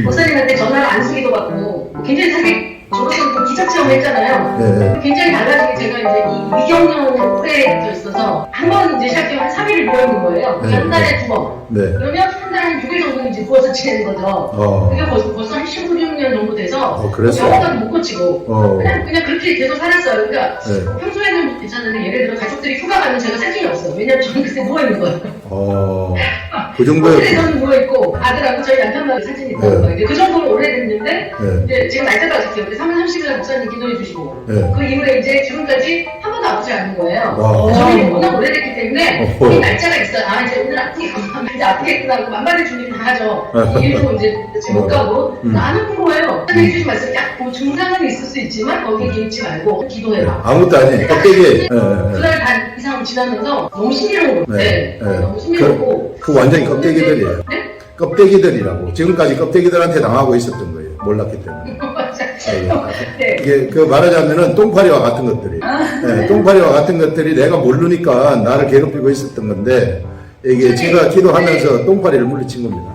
목사님한테 전화를 안 쓰기도 받고 굉장히 사실 저로서는 좀 기적 체험을 했잖아요. 네. 굉장히 달라진 게 제가 이제 이 위경련 오래 있어서 한 번 이제 시작하면 한 3일을 누워있는 거예요. 네. 한 달에 2번. 네. 그러면 한 달에 한 6일 정도는 이제 누워서 지내는 거죠. 그게 벌써 한 15, 16년 정도 돼서 그랬어요? 병원까지 못 고치고 그냥 그렇게 계속 살았어요. 그러니까 네. 평소에는 괜찮은데 예를 들어 가족들이 휴가 가면 제가 사진이 없어요. 왜냐면 저는 그때 누워있는 거예요. 그 정도에. 호텔에 저는 누워있고 아들하고 저희 남편만 사진이 있고 네. 그 정도로 오래됐는데 네. 이제 제가 날짜가 아직도 3월 30일 목사님 기도해 주시고 네. 그 이후에 이제 지금까지 한 번도 아프지 않는 거예요. 와. 저희 워낙 오래됐기 때문에 어허. 이 날짜가 있어요. 아 이제 오늘 아프겠구나, 이제 아프겠구나 하고 만반의 준비를 다 하죠. 일도 이제 못 가고 안 아픈 거예요. 해주신 말씀 약뭐 증상은 있을 수 있지만 거기에 개의치 말고 기도해라. 아무것도 아니에요. 껍데기. 두달 반 이상 지나면서 너무 신기한 거예요. 네. 너무 신기하고 그 완전히 껍데기들이에요. 네? 껍데기들이라고. 지금까지 껍데기들한테 당하고 있었던 거예요. 몰랐기 때문에. 네. 이게 그 말하자면은 똥파리와 같은 것들이. 네, 똥파리와 같은 것들이 내가 모르니까 나를 괴롭히고 있었던 건데 이게 제가 기도하면서 똥파리를 물리친 겁니다.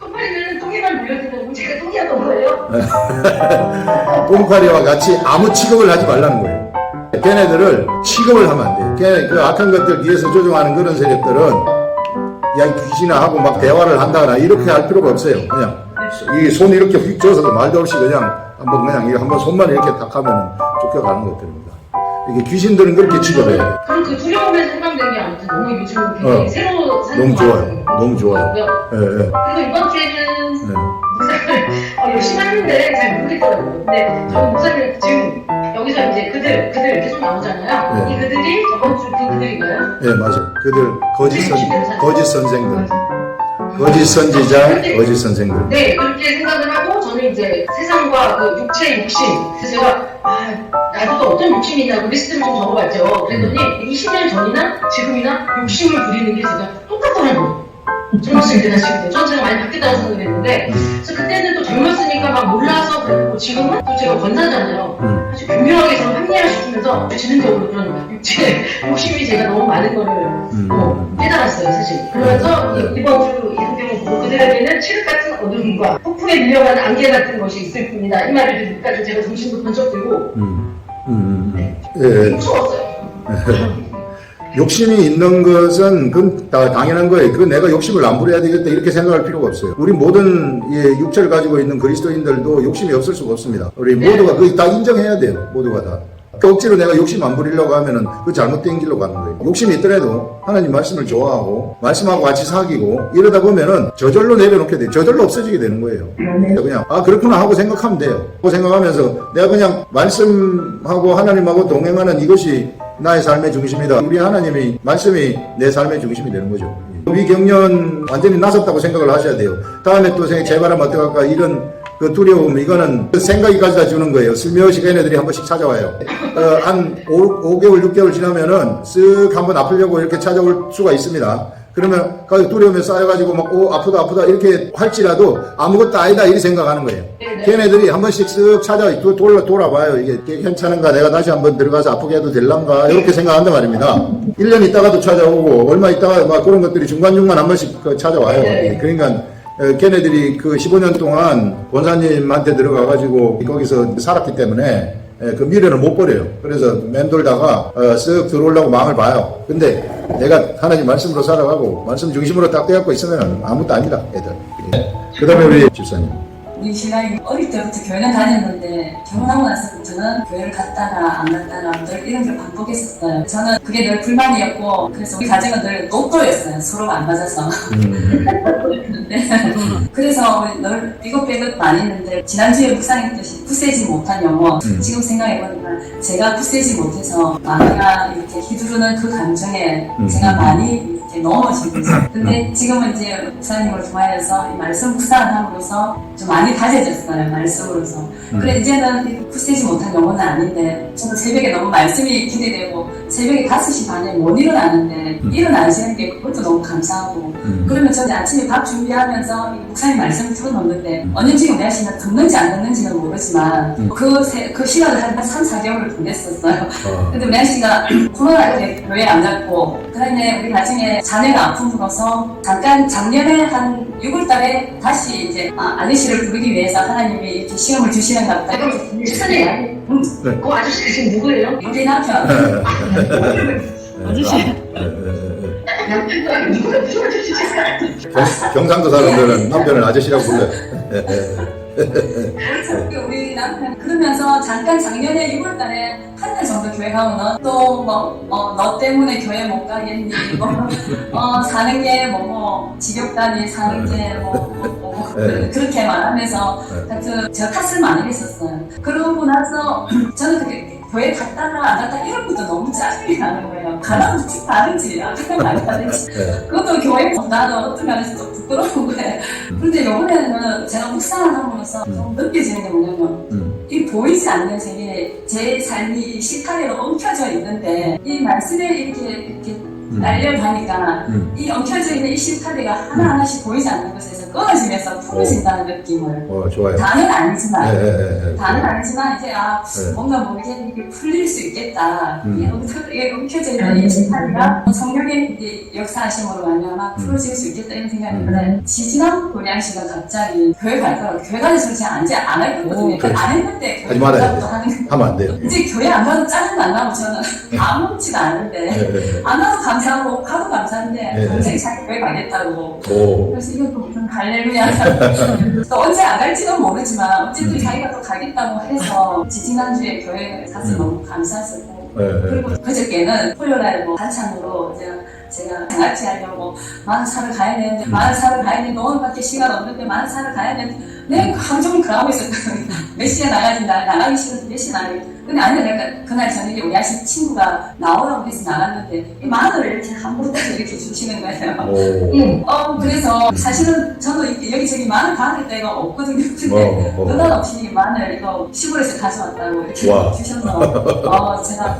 똥파리는 똥에만 물려드는 제가 똥이었던 거예요? 똥파리와 같이 아무 취급을 하지 말라는 거예요. 걔네들을 취급을 하면 안 돼요. 걔네 그 악한 것들 뒤에서 조종하는 그런 세력들은 야 이 귀신아 하고 막 대화를 한다거나 이렇게 할 필요가 없어요. 그냥 이 손 이렇게 휙 줘서도 말도 없이 그냥 한번 손만 이렇게 딱 하면 쫓겨가는 것들입니다. 이게 귀신들은 그렇게 취급해요. 그럼 그 두려움에서 해방된 게 아무튼 너무 요즘 굉장히 새로 사는 너무 것 좋아요. 같아요. 너무 좋아요. 예, 예. 그리고 이번 주에는 목사님 열심히 하는데 잘 모르겠더라고요. 근데 저는 목사님 지금 여기서 이제 그들 계속 나오잖아요. 네. 이 그들이 저번 주 그 그들인가요? 예, 맞아요. 그들 거짓 선생들, 맞아요. 거짓 선지자, 거짓 선생들. 네, 그렇게 생각을 하고 저는 이제 세상과 그 육체의 욕심. 그래서 제가 나도 어떤 욕심이 있냐고 리스트를 좀 적어봤죠. 그랬더니 20년 전이나 지금이나 욕심을 부리는 게 제가 똑같더라고요. 젊었을 때나 지금 전 제가 많이 바뀌었다고 생각했는데 그래서 그때는 또 젊었으니까 막 몰라서 그랬고 지금은 또 제가 권사잖아요. 아주 교묘하게 저를 합리화시키면서 지능적으로 그런 육체 욕심이 제가 너무 많은 거를 깨달았어요 사실. 그러면서 이번 주 이 성경을 보고 그들에게는 칠흑 같은 어둠과 폭풍에 밀려가는 안개 같은 것이 있을 뿐이다 이 말을 듣기까지 제가 정신도 번쩍 들고 예. 무서웠어요. 욕심이 있는 것은 그건 다 당연한 거예요. 그 내가 욕심을 안 부려야 되겠다 이렇게 생각할 필요가 없어요. 우리 모든 육체를 가지고 있는 그리스도인들도 욕심이 없을 수가 없습니다. 우리 모두가 그거 다 인정해야 돼요. 모두가 다. 억지로 내가 욕심 안 부리려고 하면은 그 잘못된 길로 가는 거예요. 욕심이 있더라도 하나님 말씀을 좋아하고 말씀하고 같이 사귀고 이러다 보면은 저절로 내려놓게 돼요. 저절로 없어지게 되는 거예요. 그냥 그렇구나 하고 생각하면 돼요. 하고 생각하면서 내가 그냥 말씀하고 하나님하고 동행하는 이것이 나의 삶의 중심이다. 우리 하나님이 말씀이 내 삶의 중심이 되는 거죠. 위경련 완전히 나섰다고 생각을 하셔야 돼요. 다음에 또 재발하면 어떡할까 이런 그 두려움 이거는 생각이 가져다 주는 거예요. 슬며시 걔네들이 한 번씩 찾아와요. 한 5개월 6개월 지나면은 쓱 한번 아프려고 이렇게 찾아올 수가 있습니다. 그러면 그 두려움에 쌓여가지고 막 아프다 이렇게 할지라도 아무것도 아니다 이렇게 생각하는 거예요. 걔네들이 한 번씩 쓱 돌아봐요. 이게 괜찮은가 내가 다시 한번 들어가서 아프게 해도 될란가 이렇게 생각한단 말입니다. 1년 있다가도 찾아오고 얼마 있다가 막 그런 것들이 중간중간 한 번씩 찾아와요. 그러니까 걔네들이 그 15년 동안 권사님한테 들어가가지고 거기서 살았기 때문에 그 미래를 못 버려요. 그래서 맴돌다가 쓱 들어오려고 마음을 봐요. 근데 내가 하나님 말씀으로 살아가고 말씀 중심으로 딱 떼갖고 있으면 아무것도 아니다 애들. 그 다음에 우리 집사님. 우리 신랑이 어릴 때부터 교회는 다녔는데 결혼하고 나서부터는 교회를 갔다가 안 갔다가 늘 이런 걸 반복했었어요. 저는 그게 늘 불만이었고 그래서 우리 가정은 늘 녹도였어요. 서로가 안 맞아서. 그래서 우리 늘 삐걱삐걱 많이 했는데 지난주에 묵상했듯이 굳세지 못한 영혼 지금 생각해보니까 제가 굳세지 못해서 마귀가 이렇게 휘두르는 그 감정에 제가 많이 이렇게 넘어진 거죠. 근데 지금은 이제 목사님을 통하여서 이 말씀 묵상을 함으로써 좀 많이 다져졌어요. 말씀으로서. 그래 이제는 굳세지 못한 영혼은 아닌데 저는 새벽에 너무 말씀이 기대되고 새벽에 5시 반에 못 일어나는데 일어나시는 게 그것도 너무 감사하고 그러면 저는 아침에 밥 준비하면서 목사님 말씀 틀어놓는데 언제쯤 우리 아씨는 듣는지 안 듣는지는 모르지만 그 시간을 한 3, 4개월을 보냈었어요. 근데 우리 아씨가 코로나 때 교회 안 갔고 그다음에 우리 나중에 자녀가 아픔으로서 잠깐 작년에 한 6월 달에 다시 이제 아저씨를 부르기 위해서 하나님이 이렇게 시험을 주시는 것 같다. 시선이 그 아저씨 지금 누구예요? 우리 남편. 아저씨. 남편도 아니고 누구야 무슨 아저씨지? 경상도 사람들은 남편을 아저씨라고 불러요. 우리 남편 그러면서 잠깐 작년에 6월 달에 한 달 정도 교회 가면은 또 너 때문에 교회 못 가겠니 사는 게 지겹다니 사는 게 그렇게 말하면서 하여튼 제가 탓을 많이 했었어요. 그러고 나서 저는 그게 교회 갔다가 안 갔다 이런 것도 너무 짜증이 나는 거예요. 가라고 쭉 다른지 안 가면 안 다른지 그것도 교회 나도 어떤 면에서 좀 부끄러운 거예요. 그런데 이번에는 제가 묵상을 함으로써 좀 느껴지는 게 뭐냐면 이 보이지 않는 세계에 제 삶이 실타래로 엉켜져 있는데 이 말씀에 이렇게 날려가니까 이 엉켜져 있는 이 실타래가 하나하나씩 보이지 않는 것에서 끊어지면서 풀어진다는 느낌을 좋아요. 다는 아니지만 다는 좋아요. 아니지만 이제 뭔가 모르게 이게 풀릴 수 있겠다. 이게 엉켜져 있는 이 실타래가 성령의 이제 역사하심으로 말미암아 풀어질 수 있겠다 이런 생각이 드는데 지지난 고량 씨가 갑자기 교회 갈 거라고 교회 가서 저 이제 안 할 거거든요. 안 했는데 하지 교회 말아야 돼. 가서 하면 안 돼요. 이제 교회 안 가도 짜증 안 나고 저는 아무렇지도 않은데 안 가도 감사하고 가도 감사한데 동생이 자기 교회 가겠다고 그래서 이건 또 무슨 할렐루야 또 언제 안 갈지는 모르지만 어쨌든 자기가 또 가겠다고 해서 지지난주에 교회 가서 너무 감사했었고 그리고 그저께는 토요일날 반찬으로 제가 같이 하려고 만사를 가야 되는데 만사를 가야 되는데 오늘밖에 시간 없는데 만사를 가야 되는데 내가 하루 종일 그러고 있었거든요. 몇 시에 나가지 나가기 싫어서 몇 시에 나가기 근데 아니 내가 그날 저녁에 우리 아시 친구가 나오라고 해서 나갔는데 이 마늘을 이렇게 함부로 딱 이렇게 주시는 거예요. 그래서 사실은 저도 여기저기 마늘 받을 데가 없거든요. 근데 느닷없이 마늘 이거 시골에서 가져왔다고 이렇게 주셔서 제가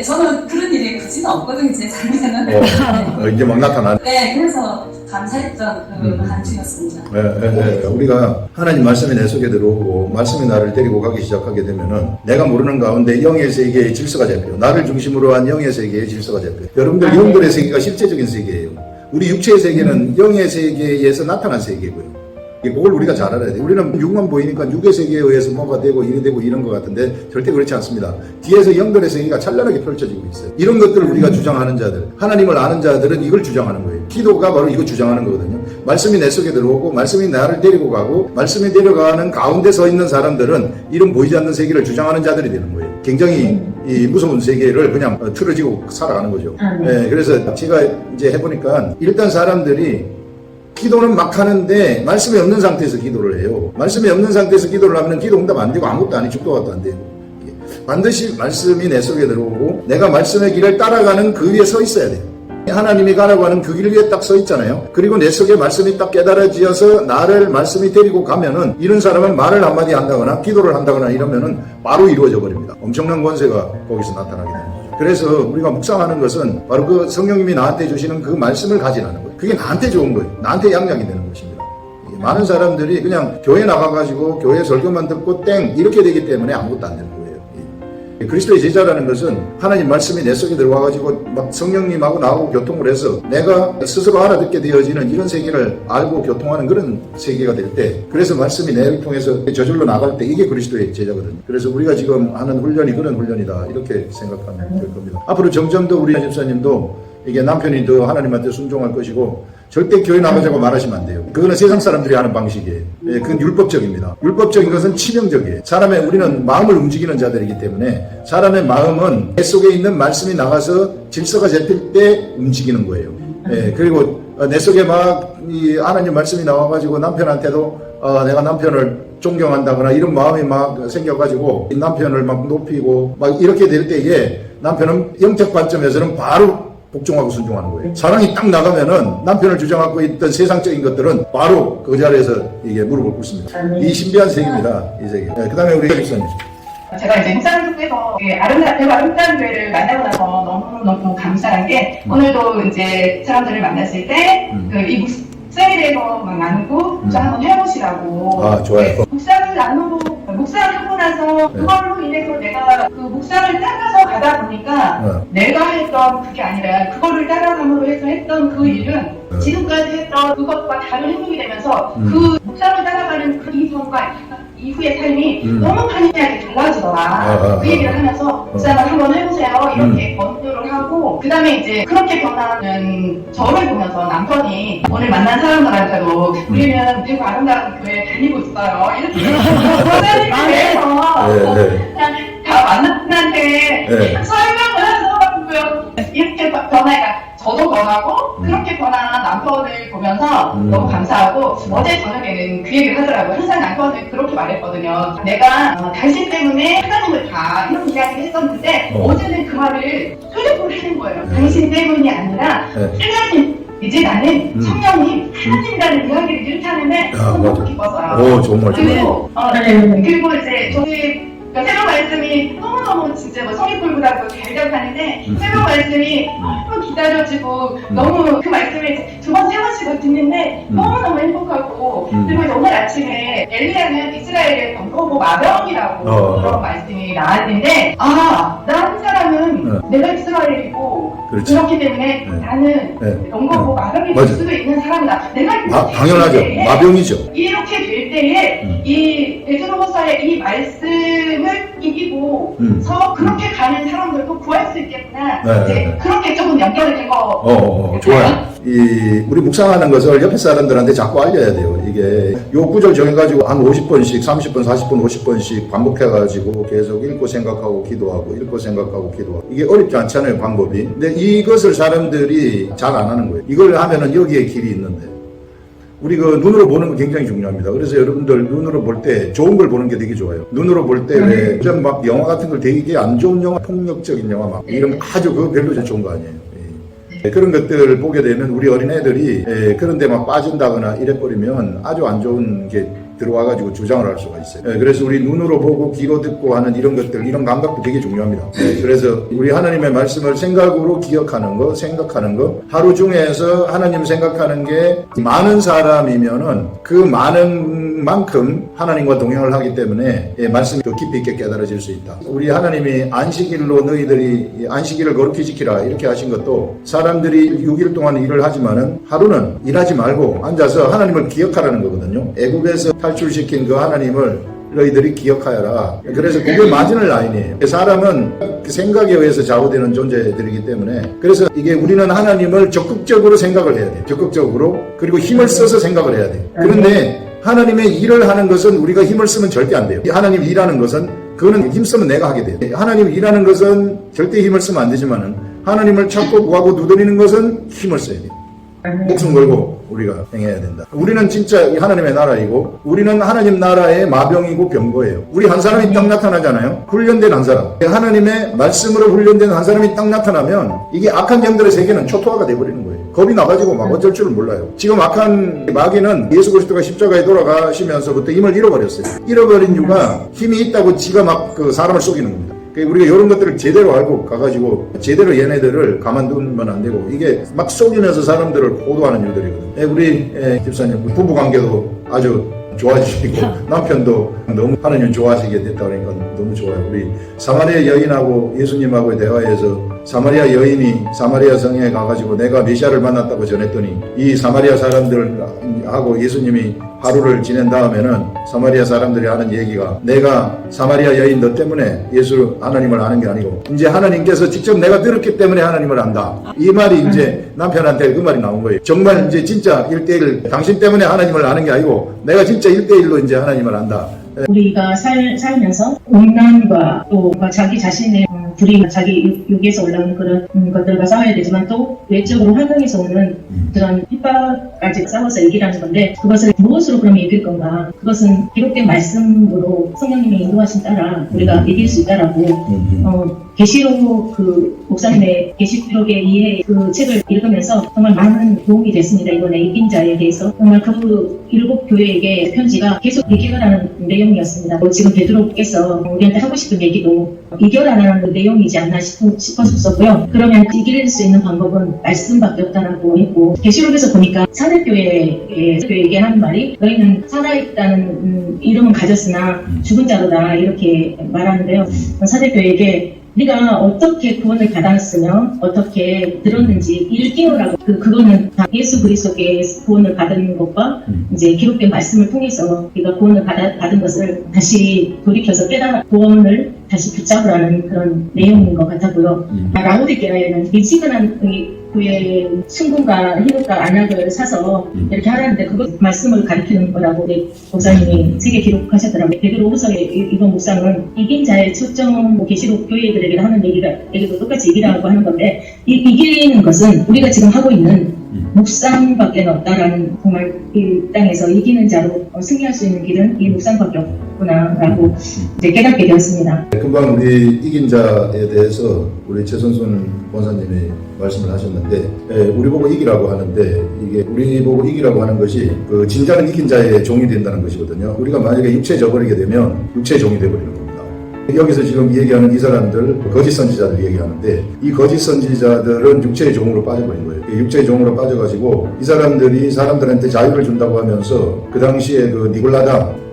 저는 그런 일이 굳이는 없거든요. 제 삶에는. 이제 막 나타나네. 네, 그래서 감사했던 그 한 주였습니다. 우리가 하나님 말씀이 내 속에 들어오고 말씀이 나를 데리고 가기 시작하게 되면은 내가 모르는 가운데 영의 세계의 질서가 잡혀요. 나를 중심으로 한 영의 세계의 질서가 잡혀요. 여러분들 영들의 세계가 실제적인 세계예요. 우리 육체의 세계는 영의 세계에서 나타난 세계고요. 그걸 우리가 잘 알아야 돼요. 우리는 육만 보이니까 육의 세계에 의해서 뭐가 되고 이래 되고 이런 것 같은데 절대 그렇지 않습니다. 뒤에서 영들의 세계가 찬란하게 펼쳐지고 있어요. 이런 것들을 우리가 주장하는 자들, 하나님을 아는 자들은 이걸 주장하는 거예요. 기도가 바로 이거 주장하는 거거든요. 말씀이 내 속에 들어오고 말씀이 나를 데리고 가고 말씀이 데려가는 가운데 서 있는 사람들은 이런 보이지 않는 세계를 주장하는 자들이 되는 거예요. 굉장히 이 무서운 세계를 그냥 틀어지고 살아가는 거죠. 그래서 제가 이제 해보니까 일단 사람들이 기도는 막 하는데 말씀이 없는 상태에서 기도를 해요. 말씀이 없는 상태에서 기도를 하면 기도 응답 안 되고 아무것도 아니 죽도 같도 안 되고 반드시 말씀이 내 속에 들어오고 내가 말씀의 길을 따라가는 그 위에 서 있어야 돼요. 하나님이 가라고 하는 그 길 위에 딱 서 있잖아요. 그리고 내 속에 말씀이 딱 깨달아지어서 나를 말씀이 데리고 가면은 이런 사람은 말을 한마디 한다거나 기도를 한다거나 이러면은 바로 이루어져 버립니다. 엄청난 권세가 거기서 나타나게 됩니다. 그래서 우리가 묵상하는 것은 바로 그 성령님이 나한테 주시는 그 말씀을 가지라는 거예요. 그게 나한테 좋은 거예요. 나한테 양약이 되는 것입니다. 많은 사람들이 그냥 교회 나가가지고 교회 설교만 듣고 땡 이렇게 되기 때문에 아무것도 안 되는 거예요. 그리스도의 제자라는 것은 하나님 말씀이 내 속에 들어와가지고 막 성령님하고 나하고 교통을 해서 내가 스스로 알아듣게 되어지는 이런 세계를 알고 교통하는 그런 세계가 될 때 그래서 말씀이 내를 통해서 저절로 나갈 때 이게 그리스도의 제자거든요. 그래서 우리가 지금 하는 훈련이 그런 훈련이다 이렇게 생각하면 될 겁니다. 앞으로 점점 더 우리 집사님도 이게 남편이 더 하나님한테 순종할 것이고 절대 교회 나가자고 말하시면 안 돼요. 그거는 세상 사람들이 하는 방식이에요. 그건 율법적입니다. 율법적인 것은 치명적이에요. 우리는 마음을 움직이는 자들이기 때문에 사람의 마음은 내 속에 있는 말씀이 나가서 질서가 잡힐 때 움직이는 거예요. 그리고 내 속에 막 이 하나님 말씀이 나와가지고 남편한테도 내가 남편을 존경한다거나 이런 마음이 막 생겨가지고 남편을 막 높이고 막 이렇게 될 때에 남편은 영적 관점에서는 바로 복종하고 순종하는 거예요. 사랑이 딱 나가면은 남편을 주장하고 있던 세상적인 것들은 바로 그 자리에서 이게 무릎을 꿇습니다. 이 신비한 세계입니다. 이 세계. 그 다음에 우리 집사님. 제가 이제 묵상을 통해서 아름다운 교회를 만나고 나서 너무 감사한 게 오늘도 이제 사람들을 만났을 때 이 묵상에 대해서 막 나누고 묵상 한번 해보시라고. 아, 좋아요. 묵상을 나누고 묵상을 하고 나서 그걸로 인해서 내가 그 묵상을 따라서 가다 보니까 내가 했던 그게 아니라 그거를 따라감으로 해서 했던 그 일은 지금까지 했던 그것과 다른 행동이 되면서 그 묵상을 따라가는 그 이후의 삶이 너무 판이하게 달라지더라. 그 얘기를 하면서 묵상을 한번 해보세요. 이렇게 권유를 하고 그 다음에 이제 그렇게 변하는 저를 보면서 남편이 오늘 만난 사람들한테도 우리는 되게 아름다운 교회 다니고 있어요. 이렇게 교회에서 그냥 다 만난 분한테 설명을 해서 이렇게 변하니까 저도 변하고 그렇게 변한 남편을 보면서 너무 감사하고 어제 저녁에는 그 얘기를 하더라고요. 항상 남편은 그렇게 말했거든요. 내가 당신 때문에 하나님을 봐 이런 이야기를 했었는데 어제는 그 말을 회복을 하는 거예요. 당신 때문이 아니라 하나님 이제 나는 성령님 하나님이라는 이야기를 이렇게 하는데 너무 기뻤어요. 정말 그리고 이제 저희 새로운 말씀이 너무너무 진짜 뭐 성의불구하고 잘 기억하는데 새로운 말씀이 너무 기다려지고 너무 그 말씀을 두 번, 세 번씩 듣는데 너무너무 행복하고 그리고 이제 오늘 아침에 엘리야는 이스라엘의 병거고 마병이라고 그런 말씀이 나왔는데 나한 사람은 내가 이스라엘이고 그렇기 때문에 나는 병거고 마병이 될 수도 있는 사람이다. 내가 당연하죠. 마병이죠. 이렇게 될 때에 이 베드로서의 이 말씀을 이기고서 그렇게 가는 사람들도 구할 수 있겠구나. 이제 그렇게 조금 연결이 된 거. 좋아요. 우리 묵상하는 것을 옆에 사람들한테 자꾸 알려야 돼요. 이게 요 구절 정해가지고 한 50번씩, 30번, 40번, 50번씩 반복해가지고 계속 읽고 생각하고 기도하고 읽고 생각하고 기도하고 이게 어렵지 않잖아요, 방법이. 근데 이것을 사람들이 잘 안 하는 거예요. 이걸 하면은 여기에 길이 있는데. 우리 그 눈으로 보는 거 굉장히 중요합니다. 그래서 여러분들 눈으로 볼 때 좋은 걸 보는 게 되게 좋아요. 눈으로 볼 때 왜 막 영화 같은 걸 되게 안 좋은 영화, 폭력적인 영화 막 이런 거 아주 그거 별로 좋은 거 아니에요. 그런 것들을 보게 되면 우리 어린애들이 그런 데 막 빠진다거나 이래버리면 아주 안 좋은 게 들어와가지고 주장을 할 수가 있어요. 그래서 우리 눈으로 보고 귀로 듣고 하는 이런 것들, 이런 감각도 되게 중요합니다. 그래서 우리 하나님의 말씀을 생각으로 기억하는 거, 생각하는 거, 하루 중에서 하나님 생각하는 게 많은 사람이면은 그 많은 만큼 하나님과 동행을 하기 때문에 말씀이 더 깊이 있게 깨달아질 수 있다. 우리 하나님이 안식일로 너희들이 안식일을 거룩히 지키라 이렇게 하신 것도 사람들이 6일 동안 일을 하지만은 하루는 일하지 말고 앉아서 하나님을 기억하라는 거거든요. 애국에서 탈출시킨 그 하나님을 너희들이 기억하여라. 그래서 그게 마지막 라인이에요. 사람은 그 생각에 의해서 좌우되는 존재들이기 때문에 그래서 이게 우리는 하나님을 적극적으로 생각을 해야 돼요. 적극적으로. 그리고 힘을 써서 생각을 해야 돼요. 그런데 하나님의 일을 하는 것은 우리가 힘을 쓰면 절대 안 돼요. 하나님 일하는 것은 그거는 힘쓰면 내가 하게 돼요. 하나님 일하는 것은 절대 힘을 쓰면 안 되지만은 하나님을 찾고 구하고 두드리는 것은 힘을 써야 돼요. 목숨 걸고 우리가 행해야 된다. 우리는 진짜 하나님의 나라이고 우리는 하나님 나라의 마병이고 병거예요. 우리 한 사람이 딱 나타나잖아요. 훈련된 한 사람. 하나님의 말씀으로 훈련된 한 사람이 딱 나타나면 이게 악한 영들의 세계는 초토화가 돼버리는 거예요. 겁이 나가지고 막 어쩔 줄을 몰라요. 지금 악한 마귀는 예수 그리스도가 십자가에 돌아가시면서부터 힘을 잃어버렸어요. 잃어버린 이유가 힘이 있다고 지가 막 그 사람을 속이는 겁니다. 우리가 이런 것들을 제대로 알고 가가지고 제대로 얘네들을 가만두면 안 되고 이게 막 속이면서 사람들을 호도하는 일들이거든요. 우리 집사님 부부관계도 아주 좋아지시고 남편도 너무 하나님 좋아하시게 됐다 그러니까 너무 좋아요. 우리 사마리아 여인하고 예수님하고의 대화에서 사마리아 여인이 사마리아 성에 가가지고 내가 메시아를 만났다고 전했더니 이 사마리아 사람들하고 예수님이 하루를 지낸 다음에는 사마리아 사람들이 하는 얘기가 내가 사마리아 여인 너 때문에 예수 하나님을 아는 게 아니고 이제 하나님께서 직접 내가 들었기 때문에 하나님을 안다. 이 말이 이제 남편한테 그 말이 나온 거예요. 정말 이제 진짜 1대1 당신 때문에 하나님을 아는 게 아니고 내가 진짜 1대1로 이제 하나님을 안다. 우리가 살면서 음란과 또 자기 자신의 불이 자기 욕에서 올라오는 그런 것들과 싸워야 되지만 또 외적으로 환경에서 오는 그런 핍박까지 싸워서 이기라는 건데 그것을 무엇으로 그러면 이길 건가? 그것은 기록된 말씀으로 성령님이 인도하신 따라 우리가 이길 수 있다라고 계시록 그 목사님의 계시록의 이해 그 책을 읽으면서 정말 많은 도움이 됐습니다. 이번에 이긴 자에 대해서 정말 그 7교회에게 편지가 계속 이겨라는 내용이었습니다. 지금 베드로께서 우리한테 하고 싶은 얘기도 이겨라는 내용이지 않나 싶었었고요. 그러면 이길 수 있는 방법은 말씀밖에 없다라고 했고, 계시록에서 보니까 사대교회에게 하는 말이 너희는 살아있다는 이름은 가졌으나 죽은 자로다 이렇게 말하는데요. 사대교회에게 네가 어떻게 구원을 받았으며 어떻게 들었는지 일깨우라고. 그거는 다 예수 그리스도께 구원을 받은 것과 이제 기록된 말씀을 통해서 네가 구원을 받은 것을 다시 돌이켜서 깨달아 구원을 다시 붙잡으라는 그런 내용인 것 같았고요. 라오디게아에는 미지근한 그의 순금과 흰옷과 안약을 사서 이렇게 하라는데 그것 말씀을 가리키는 거라고 목사님이 책에 기록하셨더라고요. 베드로후서의 이번 묵상은 이긴 자의 초점 계시록 교회들에게 하는 얘기도 똑같이 이기라고 하는 건데, 이기는 것은 우리가 지금 하고 있는 묵상밖에 없다라는, 정말 이 땅에서 이기는 자로 승리할 수 있는 길은 이 묵상밖에 없구나라고 이제 깨닫게 되었습니다. 금방 우리 이긴 자에 대해서 우리 최선순 권사님이 말씀을 하셨는데, 우리 보고 이기라고 하는데, 이게 우리 보고 이기라고 하는 것이 그 진짜는 이긴 자의 종이 된다는 것이거든요. 우리가 만약에 육체에 져버리게 되면 육체의 종이 되어버리는 겁니다. 여기서 지금 얘기하는 이 사람들, 거짓 선지자들 얘기하는데, 이 거짓 선지자들은 육체의 종으로 빠져버린 거예요. 육체의 종으로 빠져가지고 이 사람들이 사람들한테 자유를 준다고 하면서 그 당시에 그 니골라당,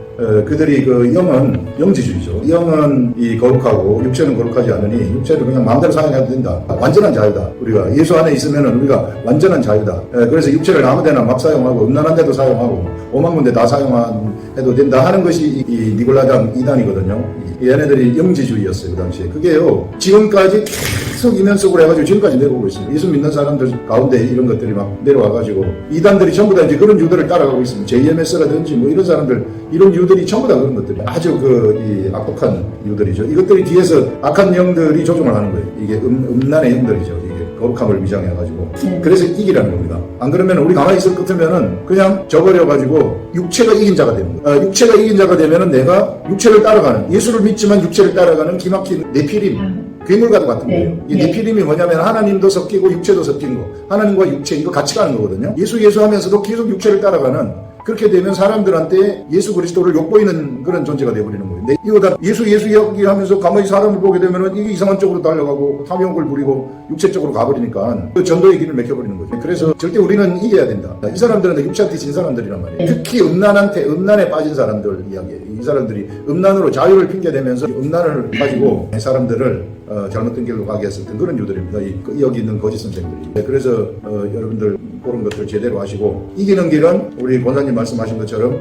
그들이 그 영은 영지주의죠. 영은 이 거룩하고 육체는 거룩하지 않으니 육체를 그냥 마음대로 사용해도 된다. 완전한 자유다. 우리가 예수 안에 있으면은 우리가 완전한 자유다. 그래서 육체를 아무데나 막 사용하고 음란한 데도 사용하고 오만 군데 다 사용해도 된다 하는 것이 이 니골라당 이단이거든요. 얘네들이 영지주의였어요, 그 당시에. 그게요, 지금까지 계속 이면속으로 해가지고 지금까지 내려오고 있습니다. 예수 믿는 사람들 가운데 이런 것들이 막 내려와가지고 이단들이 전부 다 이제 그런 유들을 따라가고 있습니다. JMS라든지 뭐 이런 사람들, 이런 유들이 전부 다 그런 것들이 아주 이 악독한 유들이죠. 이것들이 뒤에서 악한 영들이 조종을 하는 거예요. 이게 음란의 영들이죠. 이게 거룩함을 위장해가지고. 그래서 이기라는 겁니다. 안 그러면 우리 가만히 있을 것 같으면은 그냥 저버려가지고 육체가 이긴 자가 되는 거예요. 육체가 이긴 자가 되면은 내가 육체를 따라가는, 예수를 믿지만 육체를 따라가는 기막힌 네피림, 괴물과도 같은 거예요. 이 네피림이 뭐냐면 하나님도 섞이고 육체도 섞인 거, 하나님과 육체 이거 같이 가는 거거든요. 예수 하면서도 계속 육체를 따라가는, 그렇게 되면 사람들한테 예수 그리스도를 욕보이는 그런 존재가 되어버리는 거예요. 이거 다 예수 이야기하면서 가만히 사람을 보게 되면 이게 이상한 쪽으로 달려가고 탐욕을 부리고 육체 쪽으로 가버리니까 그 전도의 길을 막혀버리는 거죠. 그래서 절대 우리는 이겨야 된다. 이 사람들은 육체한테 진 사람들이란 말이에요. 특히 음란에 빠진 사람들 이야기예요. 이 사람들이 음란으로 자유를 핑계대면서 음란을 가지고 사람들을 잘못된 길로 가게 했었던 그런 유들입니다. 여기 있는 거짓 선생들이. 그래서 여러분들 그런 것들 제대로 하시고, 이기는 길은 우리 권사님 말씀하신 것처럼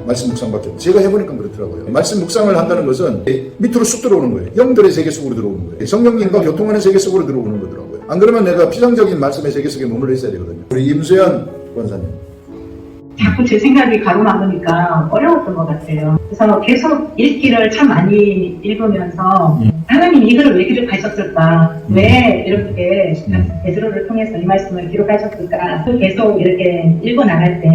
말씀 묵상밖에 없어요. 제가 해보니까 그렇더라고요. 말씀 묵상을 한다는 것은 밑으로 쑥 들어오는 거예요. 영들의 세계 속으로 들어오는 거예요. 성령님과 교통하는 세계 속으로 들어오는 거더라고요. 안 그러면 내가 피상적인 말씀의 세계 속에 머물러 있어야 되거든요. 우리 임수연 권사님. 자꾸 제 생각이 가로막으니까 어려웠던 것 같아요. 그래서 계속 읽기를 참 많이 읽으면서 하나님 이 글을 왜 기록하셨을까? 왜 이렇게 베드로를 통해서 이 말씀을 기록하셨을까? 계속 이렇게 읽어나갈 때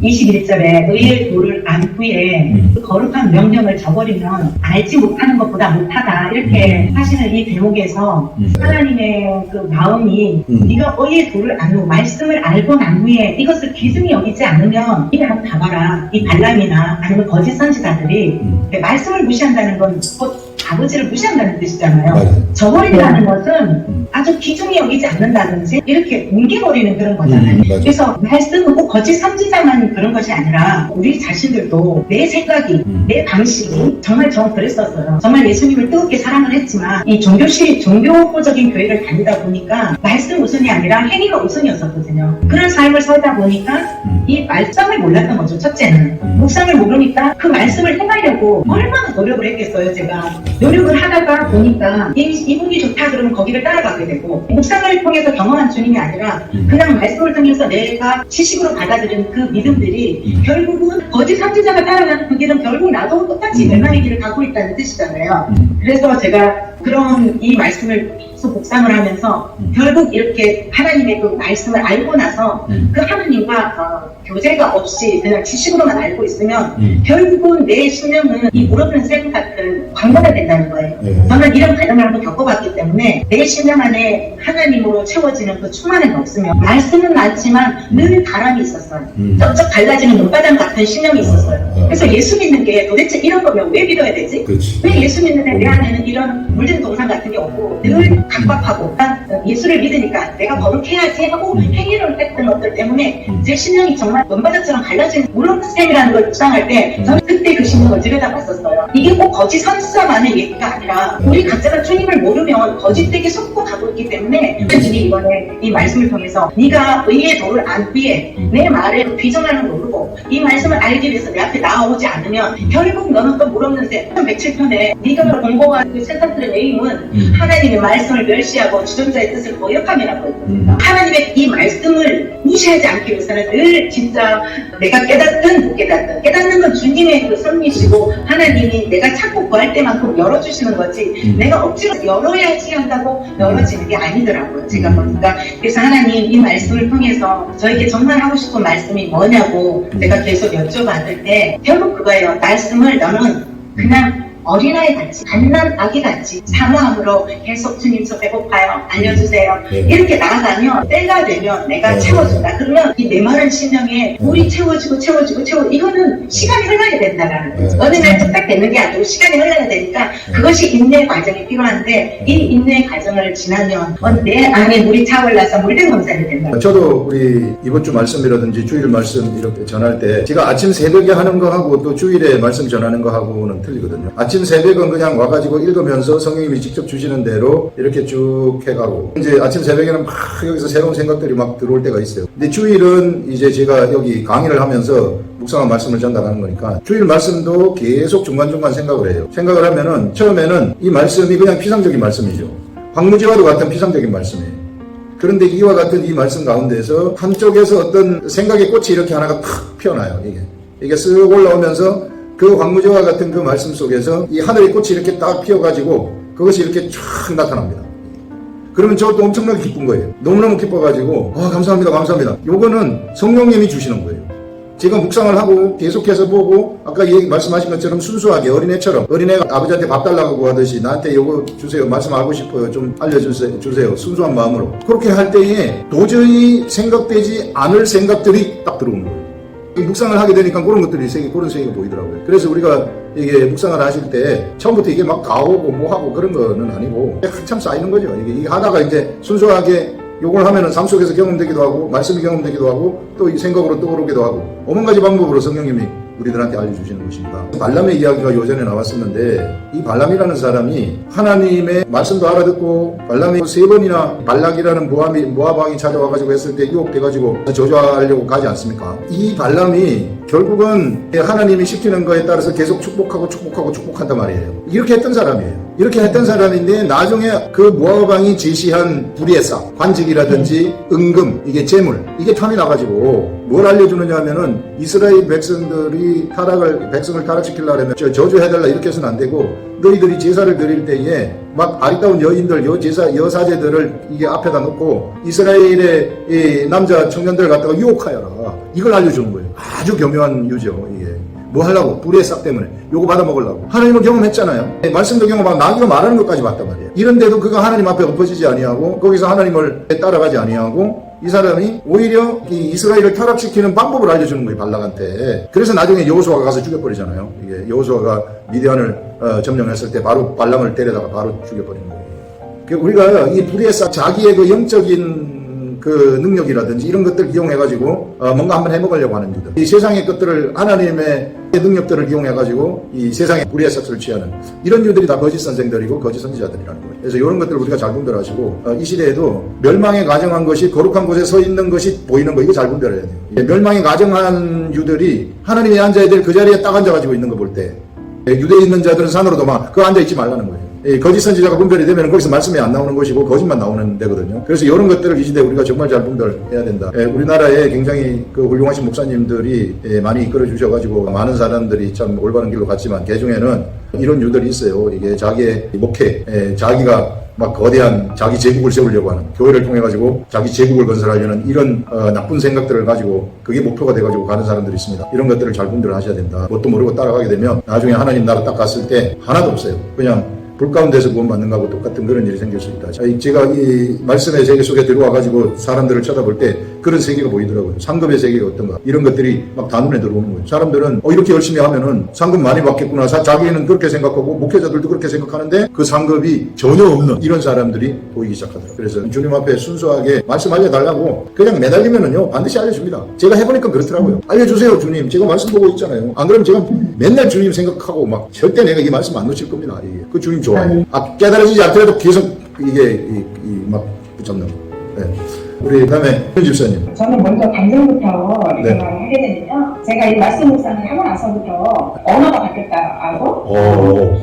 21절에 의의 도를 안 후에 그 거룩한 명령을 저버리면 알지 못하는 것보다 못하다 이렇게 하시는 이 대목에서 하나님의 그 마음이 네가 의의 도를 안 후, 말씀을 알고 난 후에 이것을 귀중히 여기지 않으면 이게 한번 봐봐라. 이 발람이나 아니면 거짓 선지자들이 말씀을 무시한다는 건 곧 아버지를 무시한다는 뜻이잖아요. 저버린다는 것은 아주 귀중히 여기지 않는다든지 이렇게 뭉개버리는 그런 거잖아요. 그래서 말씀은 꼭 거짓 선지자만 그런 것이 아니라 우리 자신들도 내 생각이, 내 방식이 정말 그랬었어요. 정말 예수님을 뜨겁게 사랑을 했지만 이 종교적인 교회를 다니다 보니까 말씀 우선이 아니라 행위가 우선이었었거든요. 그런 삶을 살다 보니까 이 말씀을 몰랐던 거죠. 첫째는 묵상을 모르니까 그 말씀을 행하려고 얼마나 노력을 했겠어요. 제가 노력을 하다가 보니까 이분이 좋다 그러면 거기를 따라가게 되고, 묵상을 통해서 경험한 주님이 아니라 그냥 말씀을 통해서 내가 지식으로 받아들인 그 믿음들이 결국은 거짓 선지자가 따라가는 그 길은 결국 나도 똑같이 멸망의 길을 가고 있다는 뜻이잖아요. 그래서 제가 그런 이 말씀을 계속 묵상을 하면서 결국 이렇게 하나님의 그 말씀을 알고 나서 그 하나님과 교재가 없이 그냥 지식으로만 알고 있으면 결국은 내 신령은 이 물없는 샘 같은 광야가 된다는 거예요. 저는 이런 과정을 한번 겪어봤기 때문에 내 신령 안에 하나님으로 채워지는 그 충만함이 없으면 말씀은 많지만 늘 바람이 있었어요. 쩍쩍 갈라지는 눈바닥 같은 신령이 있었어요. 그래서 예수 믿는 게 도대체 이런 거면 왜 믿어야 되지? 그렇지. 왜 예수 믿는데 내 안에는 이런 물든 동상 같은 게 없고 늘 각박하고 예수를 믿으니까 내가 거룩해야지 하고 행위를 했던 것들 때문에 제 신령이 정말 눈바닥처럼 갈라진 물없는 셈이라는 걸 묵상할 때 저는 그때 그 신령을 들여다봤었어요. 이게 꼭 거짓 선수만의 얘기가 아니라 우리 각자가 주님을 모르면 거짓되게 속고 가고 있기 때문에 주님이 이번에 이 말씀을 통해서 네가 의의 도를 안 위해 내 말을 비전하는 걸 모르고 이 말씀을 알기 위해서 내 앞에 나오지 않으면 결국 너는 또 물없는 셈 107편에 네가 공부한 그 세상들의 내용은 하나님의 말씀을 멸시하고 주전자의 뜻을 거역함이라고 했거든요. 하나님의 이 말씀을 무시하지 않기 위해서는 늘 진짜 내가 깨닫든 못 깨닫든 깨닫는 건 주님의 그 섭리시고 하나님이 내가 찾고 구할 때만큼 열어주시는 거지 내가 억지로 열어야지 한다고 열어지는 게 아니더라고요. 제가 보니까. 그래서 하나님 이 말씀을 통해서 저에게 정말 하고 싶은 말씀이 뭐냐고 제가 계속 여쭤봤을 때 결국 그거예요. 말씀을 너는 그냥 어린아이 같이 갓난 아기 같이 사모함으로 계속 주님 저 배고파요 알려주세요 이렇게 나아가면 때가 되면 내가 채워준다. 그러면 이 메마른 심령에 물이 채워지고 이거는 시간이 흘러야 된다라는 거죠. 어느 날 뚝딱 되는 게 아니고 시간이 흘러야 되니까 그것이 인내 과정이 필요한데 이 인내 과정을 지나면 내 안에 물이 차올라서 물된 검사가 된다. 저도 우리 이번 주 말씀이라든지 주일 말씀 이렇게 전할 때 제가 아침 새벽에 하는 거하고 또 주일에 말씀 전하는 거하고는 틀리거든요. 아침 새벽은 그냥 와가지고 읽으면서 성령님이 직접 주시는 대로 이렇게 쭉 해가고 이제 아침 새벽에는 막 여기서 새로운 생각들이 막 들어올 때가 있어요. 근데 주일은 이제 제가 여기 강의를 하면서 묵상한 말씀을 전달하는 거니까 주일 말씀도 계속 중간중간 생각을 해요. 생각을 하면은 처음에는 이 말씀이 그냥 피상적인 말씀이죠. 황무지와도 같은 피상적인 말씀이에요. 그런데 이와 같은 이 말씀 가운데서 한쪽에서 어떤 생각의 꽃이 이렇게 하나가 탁 피어나요. 이게 쓱 올라오면서 그 황무지와 같은 그 말씀 속에서 이 하늘의 꽃이 이렇게 딱 피어가지고 그것이 이렇게 쫙 나타납니다. 그러면 저도 엄청나게 기쁜 거예요. 너무너무 기뻐가지고 감사합니다. 요거는 성령님이 주시는 거예요. 제가 묵상을 하고 계속해서 보고 아까 말씀하신 것처럼 순수하게 어린애처럼 어린애가 아버지한테 밥 달라고 하듯이 나한테 요거 주세요. 말씀하고 싶어요. 좀 알려주세요. 순수한 마음으로. 그렇게 할 때에 도저히 생각되지 않을 생각들이 딱 들어오는 거예요. 묵상을 하게 되니까 그런 것들이 그런 세계가 보이더라고요. 그래서 우리가 이게 묵상을 하실 때 처음부터 이게 막 가오고 뭐하고 그런 거는 아니고 한참 쌓이는 거죠. 이게 하다가 이제 순수하게 요걸 하면은 삶 속에서 경험되기도 하고 말씀이 경험되기도 하고 또 이 생각으로 떠오르기도 하고 오만 가지 방법으로 성령님이 우리들한테 알려주시는 것입니다. 발람의 이야기가 요전에 나왔었는데 이 발람이라는 사람이 하나님의 말씀도 알아듣고 발람이 3번이나 발락이라는 모압 왕이 찾아와가지고 했을 때 유혹돼가지고 저주하려고 가지 않습니까? 이 발람이 결국은 하나님이 시키는 거에 따라서 계속 축복한단 말이에요. 이렇게 했던 사람이에요. 이렇게 했던 사람인데 나중에 그 모압 왕이 제시한 불의의 싹, 관직이라든지 은금, 이게 재물, 이게 탐이 나가지고 뭘 알려주느냐 하면은 이스라엘 백성을 타락시키려고 하면 저주해달라 이렇게 해서는 안 되고 너희들이 제사를 드릴 때에 막 아리따운 여인들, 여사제들을 이게 앞에다 놓고 이스라엘의 이 남자 청년들 갖다가 유혹하여라. 이걸 알려주는 거예요. 아주 교묘한 유죠, 이게. 뭐 하려고? 불의의 싹 때문에. 요거 받아먹으려고. 하나님은 경험했잖아요. 말씀도 경험하고 나귀가 말하는 것까지 봤단 말이에요. 이런데도 그가 하나님 앞에 엎어지지 아니하고 거기서 하나님을 따라가지 아니하고 이 사람이 오히려 이 이스라엘을 타락시키는 방법을 알려주는 거예요, 발락한테. 그래서 나중에 여호수아가 가서 죽여버리잖아요. 이게 여호수아가 미디안을 점령했을 때 바로 발람을 때려다가 바로 죽여버리는 거예요. 우리가 이 불의의 싹, 자기의 그 영적인 그 능력이라든지 이런 것들을 이용해가지고 뭔가 한번 해먹으려고 하는 유들. 이 세상의 것들을 하나님의 능력들을 이용해가지고 이 세상의 불의의 싹을 취하는 이런 유들이 다 거짓 선생들이고 거짓 선지자들이라는 거예요. 그래서 이런 것들을 우리가 잘 분별하시고 이 시대에도 멸망에 가정한 것이 거룩한 곳에 서 있는 것이 보이는 거 이거 잘 분별해야 돼요. 멸망에 가정한 유들이 하나님이 앉아야 될 그 자리에 딱 앉아가지고 있는 거 볼 때 유대에 있는 자들은 산으로 도망 그거 앉아있지 말라는 거예요. 거짓 선지자가 분별이 되면 거기서 말씀이 안 나오는 것이고 거짓만 나오는 데거든요. 그래서 이런 것들을 이 시대에 우리가 정말 잘 분별해야 된다. 우리나라에 굉장히 그 훌륭하신 목사님들이 많이 이끌어 주셔가지고 많은 사람들이 참 올바른 길로 갔지만 그 중에는 이런 유들이 있어요. 이게 자기의 목회, 자기가 막 거대한 자기 제국을 세우려고 하는, 교회를 통해 가지고 자기 제국을 건설하려는 이런 나쁜 생각들을 가지고 그게 목표가 돼 가지고 가는 사람들이 있습니다. 이런 것들을 잘 분별을 하셔야 된다. 뭣도 모르고 따라가게 되면 나중에 하나님 나라 딱 갔을 때 하나도 없어요. 그냥 불 가운데서 구원받는 거하고 똑같은 그런 일이 생길 수 있다. 제가 이 말씀의 세계 속에 들어와가지고 사람들을 쳐다볼 때 그런 세계가 보이더라고요. 상급의 세계가 어떤가. 이런 것들이 막 다 눈에 들어오는 거예요. 사람들은 이렇게 열심히 하면은 상급 많이 받겠구나. 자기는 그렇게 생각하고 목회자들도 그렇게 생각하는데 그 상급이 전혀 없는 이런 사람들이 보이기 시작하더라고요. 그래서 주님 앞에 순수하게 말씀 알려달라고 그냥 매달리면은요 반드시 알려줍니다. 제가 해보니까 그렇더라고요. 알려주세요 주님. 제가 말씀 보고 있잖아요. 안 그러면 제가 맨날 주님 생각하고 막 절대 내가 이 말씀 안 놓칠 겁니다. 그 주님 좋아요. 깨달아지지 않더라도 계속 이게 막 붙잡는 거. 네. 우리 그다음에 현 집사님. 저는 먼저 감정부터 네. 생각을 하게 되면요. 제가 이 말씀 묵상을 하고 나서부터 언어가 바뀌었다고.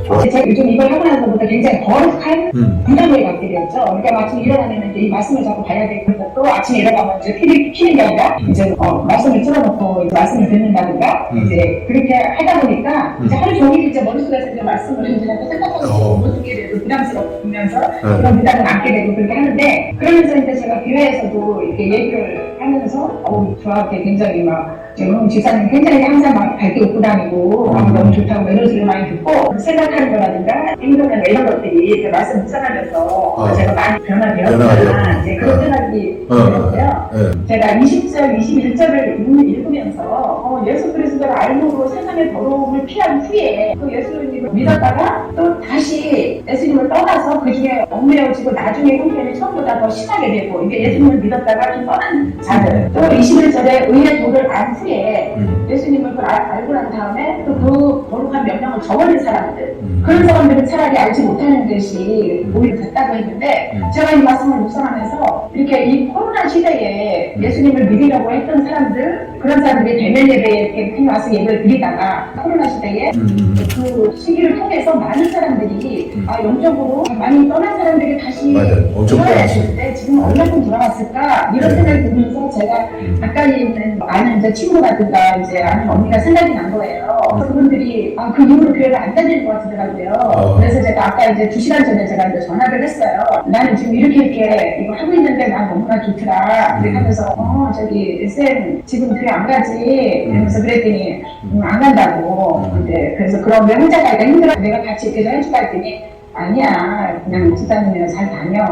좋아. 제가 요즘 이걸 하고 나서부터 굉장히 거룩한 부담을 갖게 되었죠. 그러니까 마침 일어나면 이제 이 말씀을 자꾸 봐야 되고 또 아침에 일어나면 이제 키는 게 아니라 이제 말씀을 틀어놓고 이제 말씀을 듣는다든가 이제 그렇게 하다 보니까 이제 하루 종일 이제 머릿속에서 이제 말씀을 이제 생각하고 어떻게 돼도 부담스러우면서 그런 부담을 안게 되고 그렇게 하는데 그러면서 이제 제가 교회에서도 이렇게 얘기를 하면서 저한테 굉장히 막 지금 지사님 굉장히 항상 막 밝게 웃고 다니고 너무 좋다고 에너지를 많이 듣고 생각하는 거라든가 행동이나 이런 것들이 말씀 묵상하면서 제가 많이 변화되었구나 이제 그런 생각이 들었고요. 제가 20절, 21절을 읽으면서 예수 그리스도를 알므로 세상의 더러움을 피한 후에 또 예수님을 믿었다가 또 다시 예수님을 떠나서 그 중에 얽매여지고 나중에 형편이 처음보다 더 심하게 되고 이게 예수님을 믿었다가 좀 떠난 자들 또 21절에 의의 도를 안 후에 예수님을 알고 난 다음에 또 그 거룩한 명령을 저버린 사람들 그런 사람들은 차라리 알지 못하는 듯이 오히려 됐다고 했는데 제가 이 말씀을 묵상하면서 이렇게 이 코로나 시대에 예수님을 믿으려고 했던 사람들 그런 사람들이 대면 예배에 이렇게 와서 예배를 드리다가 코로나 시대에 그 시기를 통해서 많은 사람들이 영적으로 많이 떠난 사람들이 다시 돌아야 되는데 지금 얼마큼 돌아왔을까 이런 생각이 들면서 제가 가까이 있는 아는 이제 친구라든가 이제 아는 언니가 생각이 난 거예요. 그분들이 그 이후로 교회를 안 다니는 것 같더라고요. 그래서 제가 아까 이제 2시간 전에 제가 이제 전화를 했어요. 나는 지금 이렇게 이거 하고 있는데 난 너무나 좋더라. 이렇게 하면서 저기 쌤 지금 교회 안 가지? 이러면서 그랬더니 안 간다고. 그래서 그럼 왜 혼자 가기가 힘들어? 내가 같이 이렇게 해줄까 했더니 아니야 그냥 집사님이랑 잘 다녀.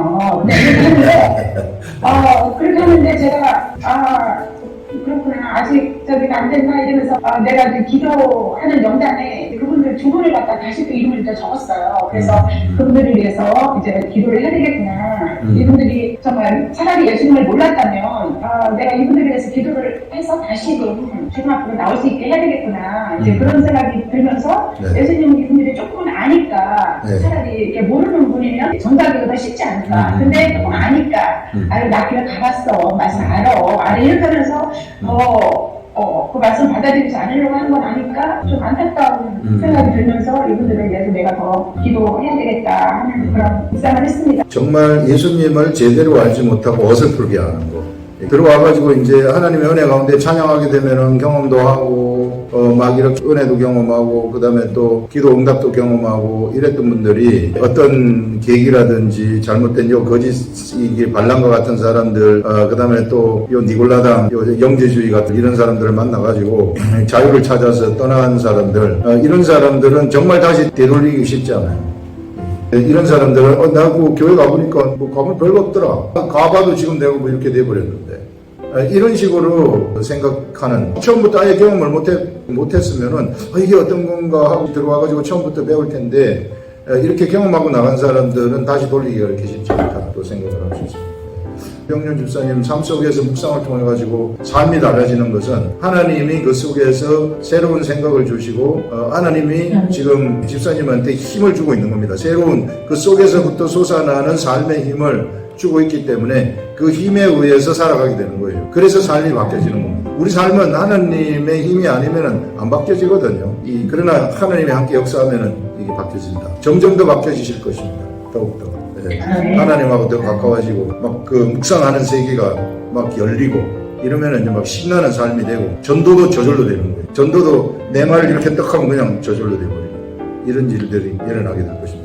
그냥 이렇게 했는데 그렇게 하는데 제가 그렇구나 아직 저기가 안 됐나 이러면서 내가 그 기도하는 명단에 그분들 두 분을 갖다 다시 또 이름을 이제 적었어요. 그래서 그분들을 위해서 이제 기도를 해야 되겠구나. 이분들이 정말 차라리 예수님을 몰랐다면 내가 이분들을 위해서 기도를 해서 다시금 주님 앞으로 나올 수 있게 해야 되겠구나. 이제 그런 생각이 들면서 예수님은 이분들이 조금은 아니까 차라리 이렇게 모르는 분이면 전달하기가 더 쉽지 않을까. 근데 조금 아니까 나 교회 가봤어 말씀 알아 이렇게 하면서 그 말씀 받아들이지 않으려고 하는 건 아니까 좀 안타까운 생각이 들면서 이분들을 위해서 내가 더 기도해야 되겠다 하는 그런 묵상을 했습니다. 정말 예수님을 제대로 알지 못하고 어설프게 하는 거. 들어와가지고 이제 하나님의 은혜 가운데 찬양하게 되면은 경험도 하고, 막 이렇게 은혜도 경험하고, 그 다음에 또 기도 응답도 경험하고, 이랬던 분들이 어떤 계기라든지 잘못된 요 거짓, 이게 반란과 같은 사람들, 그 다음에 또 요 니골라당, 요 영재주의 같은 이런 사람들을 만나가지고 자유를 찾아서 떠난 사람들, 이런 사람들은 정말 다시 되돌리기 쉽지 않아요. 이런 사람들은 나 그 교회 가보니까 뭐 가면 별거 없더라. 가봐도 지금 내가 뭐 이렇게 돼버렸는데 이런 식으로 생각하는 처음부터 아예 경험을 못했으면은 이게 어떤 건가 하고 들어와가지고 처음부터 배울 텐데 이렇게 경험하고 나간 사람들은 다시 돌리기가 이렇게 쉽지 않다 또 생각을 할 수 있습니다. 병년 집사님 삶 속에서 묵상을 통해 가지고 삶이 달라지는 것은 하나님이 그 속에서 새로운 생각을 주시고 하나님이 지금 집사님한테 힘을 주고 있는 겁니다. 새로운 그 속에서부터 솟아나는 삶의 힘을 주고 있기 때문에 그 힘에 의해서 살아가게 되는 거예요. 그래서 삶이 바뀌어지는 겁니다. 우리 삶은 하나님의 힘이 아니면은 안 바뀌어지거든요. 그러나 하나님이 함께 역사하면은 이게 바뀌어진다. 점점 더 바뀌어지실 것입니다. 더욱더. 하나님하고 더 가까워지고 막 그 묵상하는 세계가 막 열리고 이러면은 이제 막 신나는 삶이 되고 전도도 저절로 되는 거예요. 전도도 내 말을 이렇게 떡 하면 그냥 저절로 돼버리고 이런 일들이 일어나게 될 것입니다.